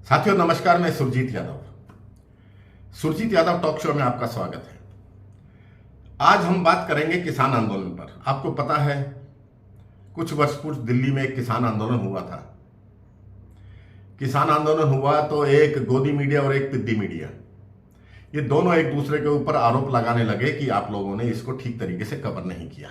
साथियों नमस्कार, मैं सुरजीत यादव टॉक शो में आपका स्वागत है। आज हम बात करेंगे किसान आंदोलन पर। आपको पता है कुछ वर्ष पूर्व दिल्ली में एक किसान आंदोलन हुआ था। किसान आंदोलन हुआ तो एक गोदी मीडिया और एक पिद्दी मीडिया, ये दोनों एक दूसरे के ऊपर आरोप लगाने लगे कि आप लोगों ने इसको ठीक तरीके से कवर नहीं किया।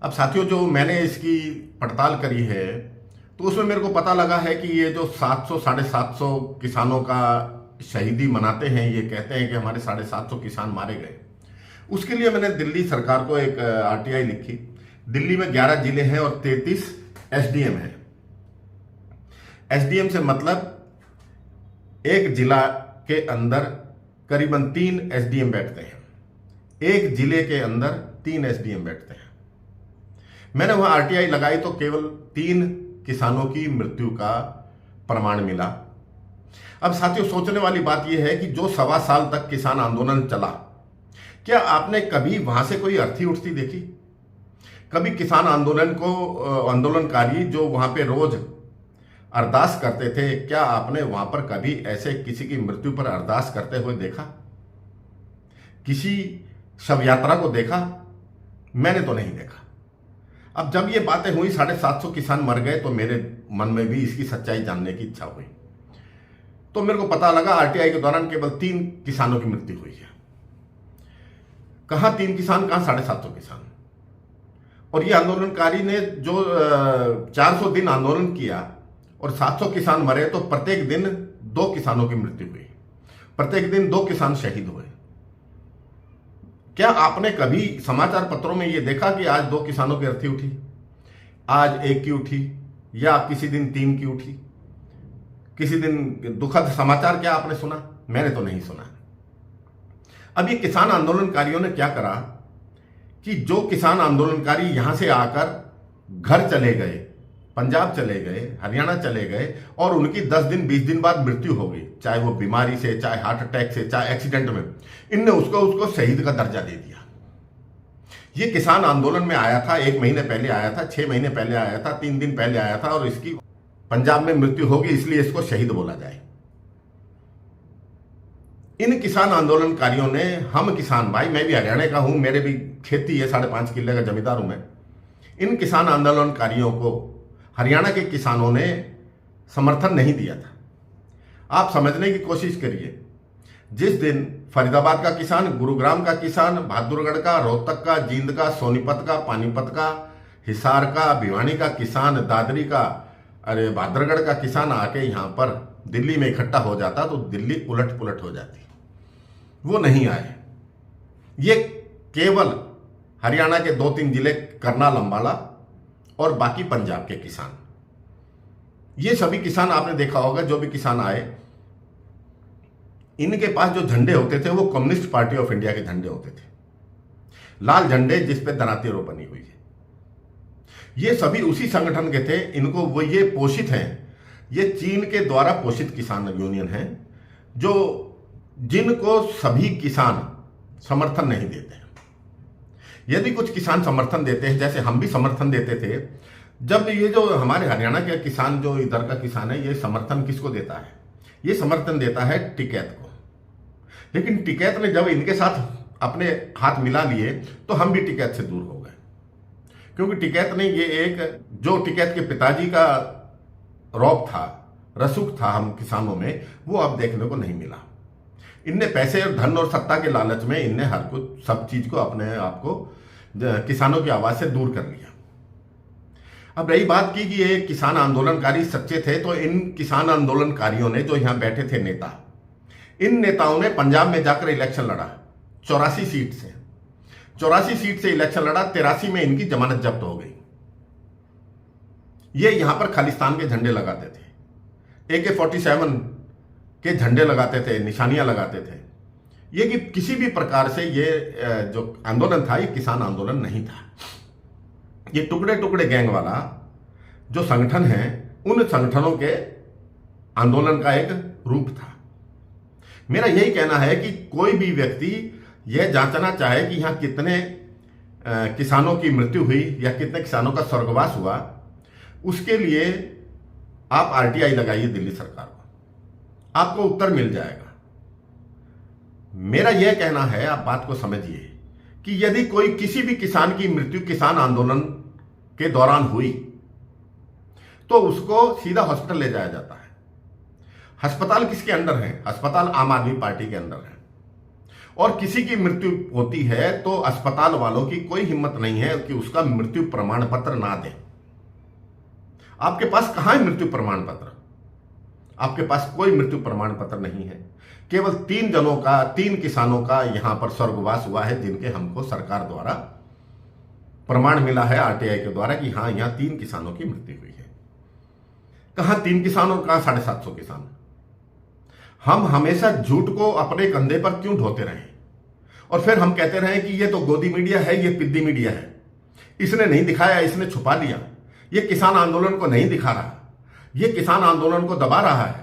अब साथियों, जो मैंने इसकी पड़ताल करी है तो उसमें मेरे को पता लगा है कि ये जो 700 750 किसानों का शहीदी मनाते हैं, ये कहते हैं कि हमारे 750 किसान मारे गए, उसके लिए मैंने दिल्ली सरकार को एक आरटीआई लिखी। दिल्ली में 11 जिले हैं और 33 एसडीएम हैं। एसडीएम से मतलब एक जिला के अंदर करीबन 3 एसडीएम बैठते हैं, एक जिले के अंदर 3 एसडीएम बैठते हैं। मैंने वहां आरटीआई लगाई तो केवल 3 किसानों की मृत्यु का प्रमाण मिला। अब साथियों, सोचने वाली बात यह है कि जो 1.25 साल तक किसान आंदोलन चला, क्या आपने कभी वहां से कोई अर्थी उठती देखी? कभी किसान आंदोलनकारी जो वहां पे रोज अरदास करते थे, क्या आपने वहां पर कभी ऐसे किसी की मृत्यु पर अरदास करते हुए देखा? किसी शव यात्रा को देखा? मैंने तो नहीं देखा। अब जब ये बातें हुई, 750 किसान मर गए, तो मेरे मन में भी इसकी सच्चाई जानने की इच्छा हुई। तो मेरे को पता लगा आरटीआई के दौरान केवल 3 किसानों की मृत्यु हुई है। कहां 3 किसान, कहां 750 किसान। और ये आंदोलनकारी ने जो 400 दिन आंदोलन किया और 700 किसान मरे, तो प्रत्येक दिन 2 किसानों की मृत्यु हुई, प्रत्येक दिन 2 किसान शहीद हुए। क्या आपने कभी समाचार पत्रों में यह देखा कि आज 2 किसानों की अर्थी उठी, आज 1 की उठी, या किसी दिन 3 की उठी? किसी दिन दुखद समाचार क्या आपने सुना? मैंने तो नहीं सुना। अब ये किसान आंदोलनकारियों ने क्या करा कि जो किसान आंदोलनकारी यहां से आकर घर चले गए, पंजाब चले गए, हरियाणा चले गए, और उनकी 10 दिन 20 दिन बाद मृत्यु हो गई, चाहे वो बीमारी से, चाहे हार्ट अटैक से, चाहे एक्सीडेंट में, इनने उसको शहीद का दर्जा दे दिया। ये किसान आंदोलन में आया था, 1 महीने पहले आया था, 6 महीने पहले आया था, 3 दिन पहले आया था, और इसकी पंजाब में मृत्यु होगी, इसलिए इसको शहीद बोला जाए। इन किसान आंदोलनकारियों ने, हम किसान भाई, मैं भी हरियाणा का हूं, मेरे भी खेती है, 5.5 किले का जमींदार हूं मैं। इन किसान आंदोलनकारियों को हरियाणा के किसानों ने समर्थन नहीं दिया था। आप समझने की कोशिश करिए, जिस दिन फरीदाबाद का किसान, गुरुग्राम का किसान, बहादुरगढ़ का, रोहतक का, जींद का, सोनीपत का, पानीपत का, हिसार का, भिवानी का किसान, दादरी का, बहादुरगढ़ का किसान आके यहां पर दिल्ली में इकट्ठा हो जाता तो दिल्ली उलट पुलट हो जाती। वो नहीं आए। ये केवल हरियाणा के 2-3 जिले, करनाल, अंबाला और बाकी पंजाब के किसान, ये सभी किसान आपने देखा होगा, जो भी किसान आए, इनके पास जो झंडे होते थे वो कम्युनिस्ट पार्टी ऑफ इंडिया के झंडे होते थे, लाल झंडे जिस पे धराती रो बनी हुई है। ये सभी उसी संगठन के थे। इनको वो ये पोषित हैं, ये चीन के द्वारा पोषित किसान यूनियन है, जिनको सभी किसान समर्थन नहीं देते हैं। यदि कुछ किसान समर्थन देते हैं, जैसे हम भी समर्थन देते थे, जब ये जो हमारे हरियाणा के किसान, जो इधर का किसान है, ये समर्थन किसको देता है? ये समर्थन देता है टिकैत को। लेकिन टिकैत ने जब इनके साथ अपने हाथ मिला लिए तो हम भी टिकैत से दूर हो गए, क्योंकि टिकैत ने ये एक, जो टिकैत के पिताजी का रौब था, रसूख था हम किसानों में, वो अब देखने को नहीं मिला। इनने पैसे और धन और सत्ता के लालच में इनने हर कुछ, सब चीज को, अपने आप को किसानों की आवाज से दूर कर लिया। अब रही बात की कि ये किसान आंदोलनकारी सच्चे थे, तो इन किसान आंदोलनकारियों ने, जो यहां बैठे थे नेता, इन नेताओं ने पंजाब में जाकर इलेक्शन लड़ा 84 सीट से। 84 सीट से इलेक्शन लड़ा, 83 में इनकी जमानत जब्त हो गई। ये यहां पर खालिस्तान के झंडे लगाते थे, AK-47 के झंडे लगाते थे, निशानियां लगाते थे। ये कि किसी भी प्रकार से ये जो आंदोलन था, ये किसान आंदोलन नहीं था। ये टुकड़े टुकड़े गैंग वाला जो संगठन है, उन संगठनों के आंदोलन का एक रूप था। मेरा यही कहना है कि कोई भी व्यक्ति यह जांचना चाहे कि यहां कितने किसानों की मृत्यु हुई या कितने किसानों का स्वर्गवास हुआ, उसके लिए आप आरटीआई लगाइए दिल्ली सरकार को, आपको उत्तर मिल जाएगा। मेरा यह कहना है, आप बात को समझिए, कि यदि कोई किसी भी किसान की मृत्यु किसान आंदोलन के दौरान हुई तो उसको सीधा हॉस्पिटल ले जाया जाता है। अस्पताल किसके अंडर है? अस्पताल आम आदमी पार्टी के अंदर है। और किसी की मृत्यु होती है तो अस्पताल वालों की कोई हिम्मत नहीं है कि उसका मृत्यु प्रमाण पत्र ना दें। आपके पास कहां है मृत्यु प्रमाण पत्र? आपके पास कोई मृत्यु प्रमाण पत्र नहीं है। केवल 3 किसानों का यहां पर स्वर्गवास हुआ है, जिनके हमको सरकार द्वारा प्रमाण मिला है आरटीआई के द्वारा कि हां, यहां 3 किसानों की मृत्यु हुई है। कहां 3 किसानों का 750 किसान? हम हमेशा झूठ को अपने कंधे पर क्यों ढोते रहे और फिर हम कहते रहे कि ये तो गोदी मीडिया है, ये पिद्दी मीडिया है, इसने नहीं दिखाया, इसने छुपा लिया, ये किसान आंदोलन को नहीं दिखा रहा, ये किसान आंदोलन को दबा रहा है।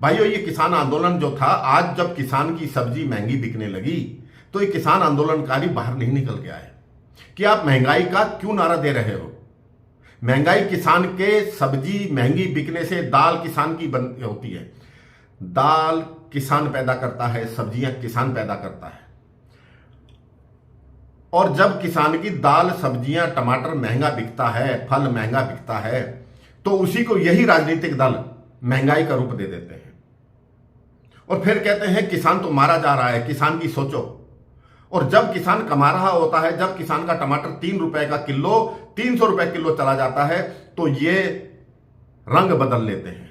भाइयों, ये किसान आंदोलन जो था, आज जब किसान की सब्जी महंगी बिकने लगी तो ये किसान आंदोलनकारी बाहर नहीं निकल के आए कि आप महंगाई का क्यों नारा दे रहे हो? महंगाई किसान के सब्जी महंगी बिकने से दाल किसान की होती है, दाल किसान पैदा करता है, सब्जियां किसान पैदा करता है। और जब किसान की दाल, सब्जियां, टमाटर महंगा बिकता है, फल महंगा बिकता है, तो उसी को यही राजनीतिक दल महंगाई का रूप दे देते हैं और फिर कहते हैं किसान तो मारा जा रहा है, किसान की सोचो। और जब किसान कमा रहा होता है, जब किसान का टमाटर 3 रुपए का किलो 300 रुपए किलो चला जाता है, तो ये रंग बदल लेते हैं,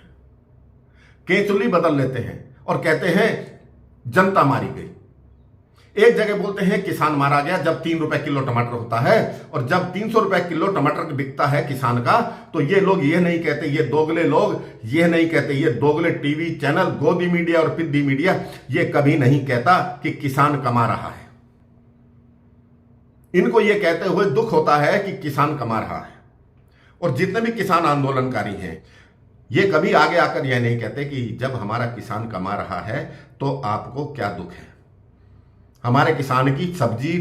केचुली बदल लेते हैं और कहते हैं जनता मारी गई। एक जगह बोलते हैं किसान मारा गया जब 3 रुपए किलो टमाटर होता है, और जब 300 रुपए किलो टमाटर बिकता है किसान का, तो ये लोग ये नहीं कहते, ये दोगले लोग ये नहीं कहते, ये दोगले टीवी चैनल, गोदी मीडिया और पिद्दी मीडिया ये कभी नहीं कहता कि किसान कमा रहा है। इनको ये कहते हुए दुख होता है कि किसान कमा रहा है। और जितने भी किसान आंदोलनकारी हैं, ये कभी आगे आकर यह नहीं कहते कि जब हमारा किसान कमा रहा है तो आपको क्या दुख है। हमारे किसान की सब्जी,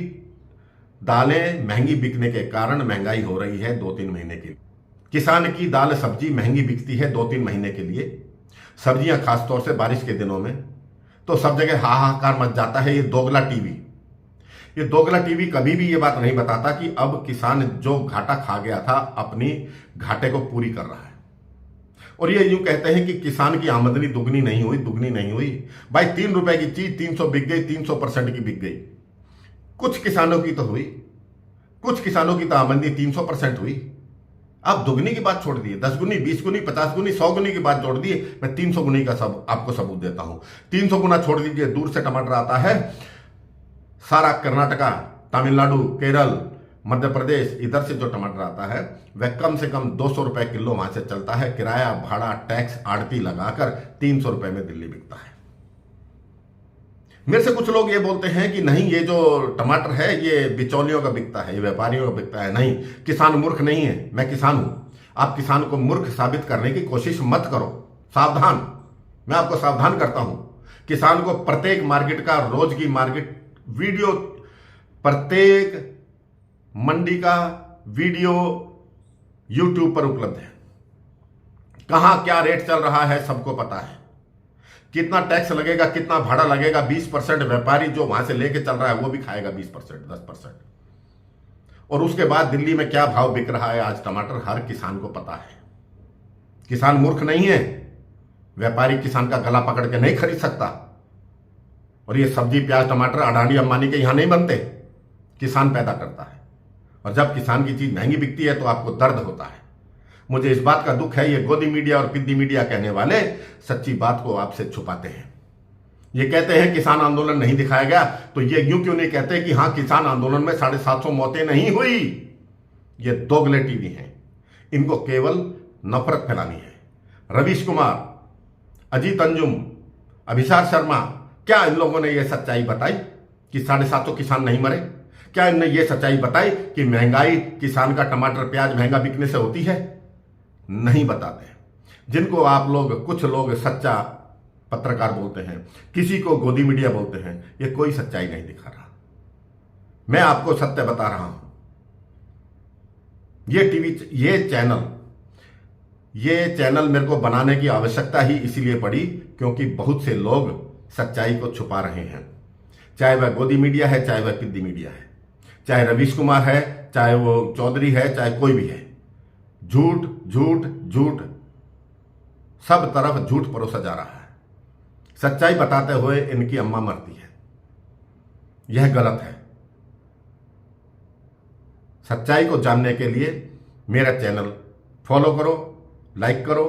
दालें महंगी बिकने के कारण महंगाई हो रही है 2-3 महीने के लिए। किसान की दाल, सब्जी महंगी बिकती है 2-3 महीने के लिए। सब्जियां खासतौर से बारिश के दिनों में तो सब जगह हाहाकार मच जाता है। ये दोगला टीवी कभी भी ये बात नहीं बताता कि अब किसान जो घाटा खा गया था, अपनी घाटे को पूरी कर रहा है। और ये यूं कहते हैं कि किसान की आमदनी दुगनी नहीं हुई। भाई 3 रुपए की चीज 300 बिक गई, 300% की बिक गई। कुछ किसानों की तो हुई, कुछ किसानों की तो आमदनी 300% हुई। आप दुगनी की बात छोड़ दिए, 10 गुनी, 20 गुनी, 50 गुनी, 100 गुनी की बात छोड़ दिए। मैं 300 गुनी का आपको सबूत देता हूं। 300 गुना छोड़ दीजिए, दूर से टमाटर आता है, सारा कर्नाटका, तमिलनाडु, केरल, मध्य प्रदेश, इधर से जो टमाटर आता है वह कम से कम 200 रुपए किलो वहां से चलता है। किराया, भाड़ा, टैक्स, आड़ती लगाकर 300 रुपए में दिल्ली बिकता है। मेरे से कुछ लोग ये बोलते हैं कि नहीं, ये जो टमाटर है ये बिचौलियों का बिकता है, ये व्यापारियों का बिकता है। नहीं, किसान मूर्ख नहीं है, मैं किसान हूं। आप किसान को मूर्ख साबित करने की कोशिश मत करो, सावधान। मैं आपको सावधान करता हूं। किसान को प्रत्येक मार्केट का, रोज की मार्केट वीडियो, प्रत्येक मंडी का वीडियो YouTube पर उपलब्ध है। कहां क्या रेट चल रहा है सबको पता है। कितना टैक्स लगेगा, कितना भाड़ा लगेगा, 20% व्यापारी जो वहां से लेके चल रहा है वो भी खाएगा 20%, 10%। और उसके बाद दिल्ली में क्या भाव बिक रहा है आज टमाटर, हर किसान को पता है। किसान मूर्ख नहीं है, व्यापारी किसान का गला पकड़ के नहीं खरीद सकता। और ये सब्जी, प्याज, टमाटर अडानी अंबानी के यहां नहीं बनते, किसान पैदा करता है। और जब किसान की चीज महंगी बिकती है तो आपको दर्द होता है। मुझे इस बात का दुख है, ये गोदी मीडिया और पिद्दी मीडिया कहने वाले सच्ची बात को आपसे छुपाते हैं। ये कहते हैं किसान आंदोलन नहीं दिखाया गया, तो ये यूं क्यों नहीं कहते कि हां, किसान आंदोलन में 750 मौतें नहीं हुई। ये दोगले टीवी हैं, इनको केवल नफरत फैलानी है। रवीश कुमार, अजीत अंजुम, अभिषार शर्मा, क्या इन लोगों ने यह सच्चाई बताई कि 750 किसान नहीं मरे? क्या इनने ये सच्चाई बताई कि महंगाई किसान का टमाटर, प्याज महंगा बिकने से होती है? नहीं बताते। जिनको आप लोग, कुछ लोग सच्चा पत्रकार बोलते हैं, किसी को गोदी मीडिया बोलते हैं, ये कोई सच्चाई नहीं दिखा रहा। मैं आपको सत्य बता रहा हूं। ये टीवी, ये चैनल ये चैनल मेरे को बनाने की आवश्यकता ही इसीलिए पड़ी क्योंकि बहुत से लोग सच्चाई को छुपा रहे हैं, चाहे वह गोदी मीडिया है, चाहे वह पिद्दी मीडिया है, चाहे रवीश कुमार है, चाहे वो चौधरी है, चाहे कोई भी है। झूठ झूठ झूठ, सब तरफ झूठ परोसा जा रहा है। सच्चाई बताते हुए इनकी अम्मा मरती है, यह गलत है। सच्चाई को जानने के लिए मेरा चैनल फॉलो करो, लाइक करो,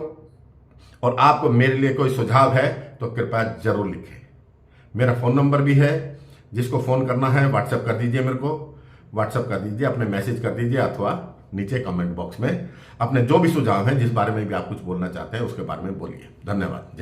और आपको मेरे लिए कोई सुझाव है तो कृपया जरूर लिखें। मेरा फ़ोन नंबर भी है, जिसको फ़ोन करना है व्हाट्सएप कर दीजिए, मेरे को व्हाट्सएप कर दीजिए, अपने मैसेज कर दीजिए, अथवा नीचे कमेंट बॉक्स में अपने जो भी सुझाव हैं, जिस बारे में भी आप कुछ बोलना चाहते हैं उसके बारे में बोलिए। धन्यवाद।